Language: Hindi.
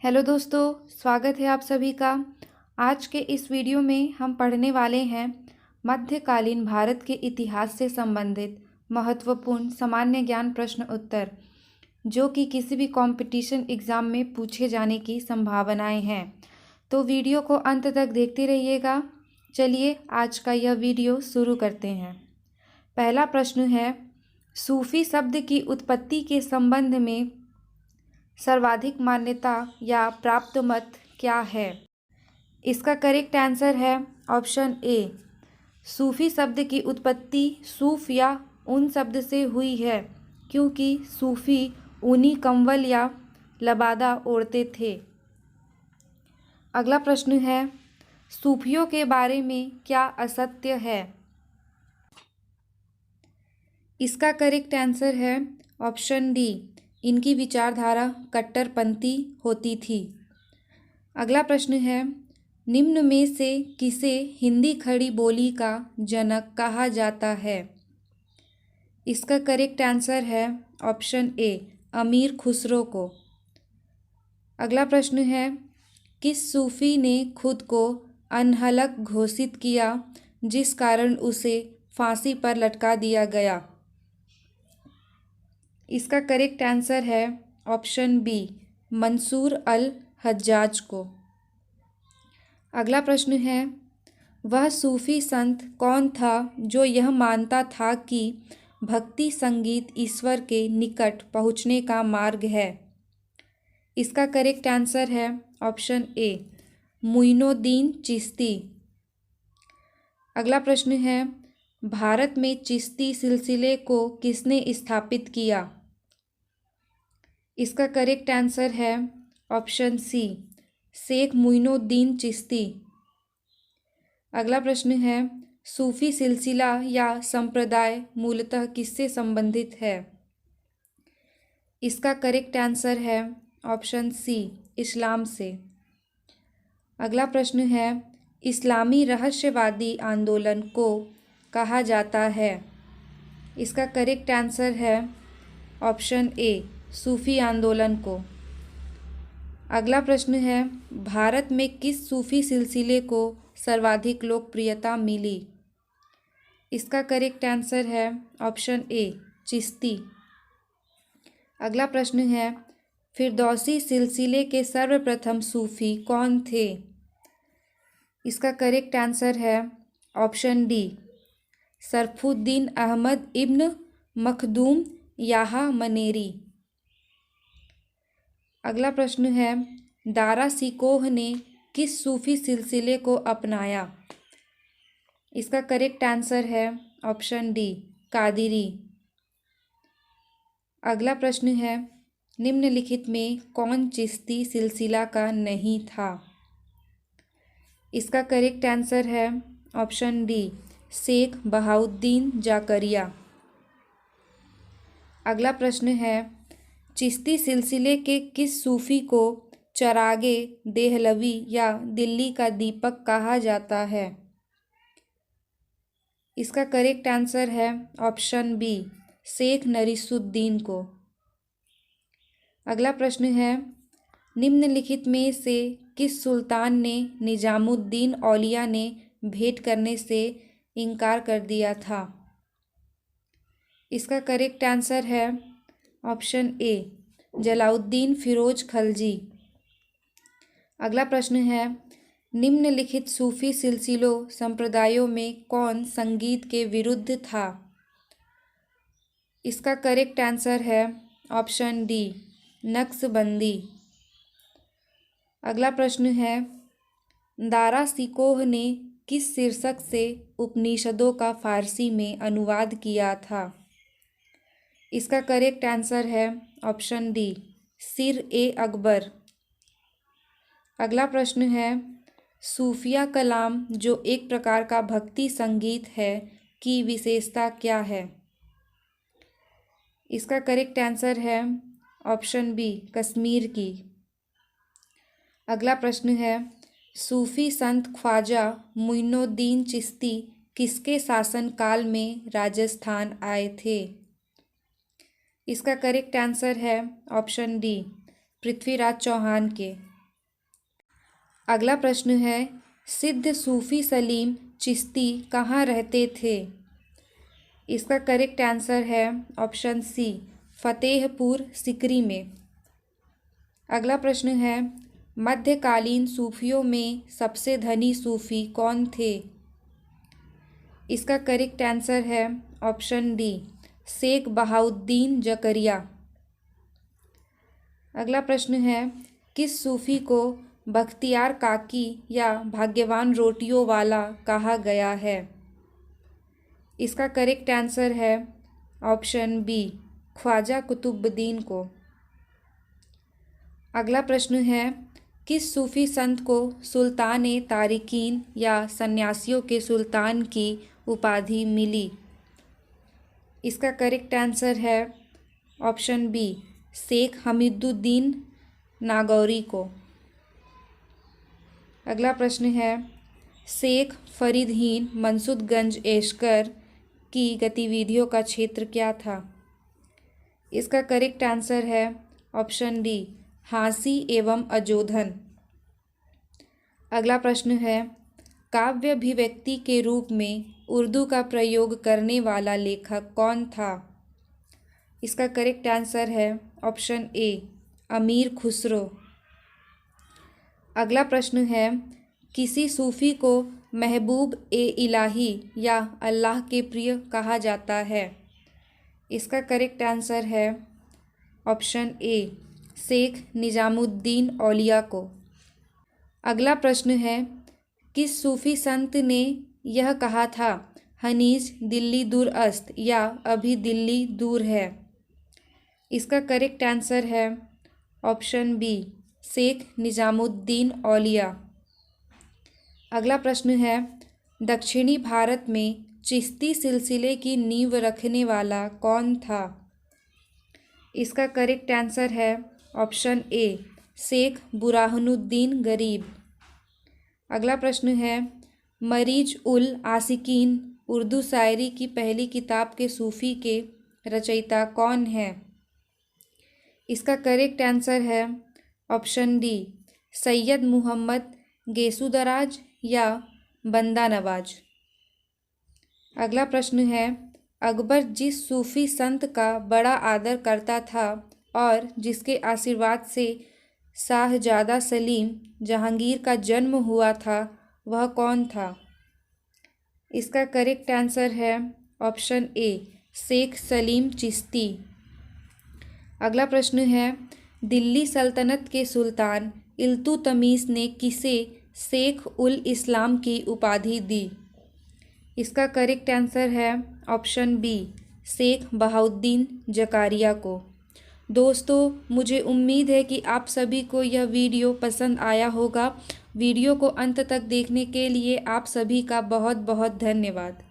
हेलो दोस्तों, स्वागत है आप सभी का। आज के इस वीडियो में हम पढ़ने वाले हैं मध्यकालीन भारत के इतिहास से संबंधित महत्वपूर्ण सामान्य ज्ञान प्रश्न उत्तर, जो कि किसी भी कंपटीशन एग्ज़ाम में पूछे जाने की संभावनाएं हैं। तो वीडियो को अंत तक देखते रहिएगा। चलिए आज का यह वीडियो शुरू करते हैं। पहला प्रश्न है, सूफी शब्द की उत्पत्ति के संबंध में सर्वाधिक मान्यता या प्राप्त मत क्या है? इसका करेक्ट आंसर है ऑप्शन ए। सूफी शब्द की उत्पत्ति सूफ या ऊन शब्द से हुई है, क्योंकि सूफी ऊनी कंबल या लबादा ओढ़ते थे। अगला प्रश्न है, सूफियों के बारे में क्या असत्य है? इसका करेक्ट आंसर है ऑप्शन डी। इनकी विचारधारा कट्टरपंथी होती थी। अगला प्रश्न है, निम्न में से किसे हिंदी खड़ी बोली का जनक कहा जाता है? इसका करेक्ट आंसर है ऑप्शन ए, अमीर खुसरो को। अगला प्रश्न है, किस सूफी ने खुद को अनहलक घोषित किया जिस कारण उसे फांसी पर लटका दिया गया? इसका करेक्ट आंसर है ऑप्शन बी, मंसूर अल हज्जाज को। अगला प्रश्न है, वह सूफी संत कौन था जो यह मानता था कि भक्ति संगीत ईश्वर के निकट पहुँचने का मार्ग है? इसका करेक्ट आंसर है ऑप्शन ए, मुइनुद्दीन चिश्ती। अगला प्रश्न है, भारत में चिश्ती सिलसिले को किसने स्थापित किया? इसका करेक्ट आंसर है ऑप्शन सी, शेख मुइनुद्दीन चिश्ती। अगला प्रश्न है, सूफी सिलसिला या संप्रदाय मूलतः किससे संबंधित है? इसका करेक्ट आंसर है ऑप्शन सी, इस्लाम से। अगला प्रश्न है, इस्लामी रहस्यवादी आंदोलन को कहा जाता है? इसका करेक्ट आंसर है ऑप्शन ए, सूफी आंदोलन को। अगला प्रश्न है, भारत में किस सूफी सिलसिले को सर्वाधिक लोकप्रियता मिली? इसका करेक्ट आंसर है ऑप्शन ए, चिश्ती। अगला प्रश्न है, फिरदौसी सिलसिले के सर्वप्रथम सूफी कौन थे? इसका करेक्ट आंसर है ऑप्शन डी, सरफुद्दीन अहमद इब्न मखदूम याहा मनेरी। अगला प्रश्न है, दारा सिकोह ने किस सूफी सिलसिले को अपनाया? इसका करेक्ट आंसर है ऑप्शन डी, कादिरी। अगला प्रश्न है, निम्नलिखित में कौन चिश्ती सिलसिला का नहीं था? इसका करेक्ट आंसर है ऑप्शन डी, शेख बहाउद्दीन जाकरिया। अगला प्रश्न है, चिश्ती सिलसिले के किस सूफी को चरागे देहलवी या दिल्ली का दीपक कहा जाता है? इसका करेक्ट आंसर है ऑप्शन बी, शेख नरीसुद्दीन को। अगला प्रश्न है, निम्नलिखित में से किस सुल्तान ने निजामुद्दीन औलिया ने भेंट करने से इनकार कर दिया था? इसका करेक्ट आंसर है ऑप्शन ए, जलाउद्दीन फिरोज खलजी। अगला प्रश्न है, निम्नलिखित सूफी सिलसिलों संप्रदायों में कौन संगीत के विरुद्ध था? इसका करेक्ट आंसर है ऑप्शन डी, नक्शबंदी। अगला प्रश्न है, दारा सिकोह ने किस शीर्षक से उपनिषदों का फारसी में अनुवाद किया था? इसका करेक्ट आंसर है ऑप्शन डी, सिर ए अकबर। अगला प्रश्न है, सूफिया कलाम जो एक प्रकार का भक्ति संगीत है की विशेषता क्या है? इसका करेक्ट आंसर है ऑप्शन बी, कश्मीर की। अगला प्रश्न है, सूफी संत ख्वाजा मुइनुद्दीन चिश्ती किसके शासनकाल में राजस्थान आए थे? इसका करेक्ट आंसर है ऑप्शन डी, पृथ्वीराज चौहान के। अगला प्रश्न है, सिद्ध सूफी सलीम चिश्ती कहाँ रहते थे? इसका करेक्ट आंसर है ऑप्शन सी, फतेहपुर सिकरी में। अगला प्रश्न है, मध्यकालीन सूफियों में सबसे धनी सूफी कौन थे? इसका करेक्ट आंसर है ऑप्शन डी, शेख बहाउद्दीन जकरिया। अगला प्रश्न है, किस सूफी को बख्तियार काकी या भाग्यवान रोटियों वाला कहा गया है? इसका करेक्ट आंसर है ऑप्शन बी, ख्वाजा कुतुबुद्दीन को। अगला प्रश्न है, किस सूफी संत को सुल्तान तारिकीन या सन्यासियों के सुल्तान की उपाधि मिली? इसका करेक्ट आंसर है ऑप्शन बी, शेख हमीदुद्दीन नागौरी को। अगला प्रश्न है, शेख फरीदीन मनसूरगंज एशकर की गतिविधियों का क्षेत्र क्या था? इसका करेक्ट आंसर है ऑप्शन डी, हाँसी एवं अजोधन। अगला प्रश्न है, काव्य अभिव्यक्ति के रूप में उर्दू का प्रयोग करने वाला लेखक कौन था? इसका करेक्ट आंसर है ऑप्शन ए, अमीर खुसरो। अगला प्रश्न है, किसी सूफी को महबूब ए इलाही या अल्लाह के प्रिय कहा जाता है? इसका करेक्ट आंसर है ऑप्शन ए, शेख निजामुद्दीन औलिया को। अगला प्रश्न है, किस सूफी संत ने यह कहा था, हनीज दिल्ली दूर अस्त या अभी दिल्ली दूर है? इसका करेक्ट आंसर है ऑप्शन बी, शेख निजामुद्दीन औलिया। अगला प्रश्न है, दक्षिणी भारत में चिश्ती सिलसिले की नींव रखने वाला कौन था? इसका करेक्ट आंसर है ऑप्शन ए, शेख बुरहानुद्दीन गरीब। अगला प्रश्न है, मरीज उल आसिकीन उर्दू शायरी की पहली किताब के सूफी के रचयिता कौन है? इसका करेक्ट आंसर है ऑप्शन डी, सैयद मुहम्मद गेसुदराज या बंदा नवाज। अगला प्रश्न है, अकबर जिस सूफी संत का बड़ा आदर करता था और जिसके आशीर्वाद से शाहजादा सलीम जहांगीर का जन्म हुआ था, वह कौन था? इसका करेक्ट आंसर है ऑप्शन ए, शेख सलीम चिश्ती। अगला प्रश्न है, दिल्ली सल्तनत के सुल्तान इल्तुतमिश ने किसे शेख उल इस्लाम की उपाधि दी? इसका करेक्ट आंसर है ऑप्शन बी, शेख बहाउद्दीन जकारिया को। दोस्तों, मुझे उम्मीद है कि आप सभी को यह वीडियो पसंद आया होगा। वीडियो को अंत तक देखने के लिए आप सभी का बहुत बहुत धन्यवाद।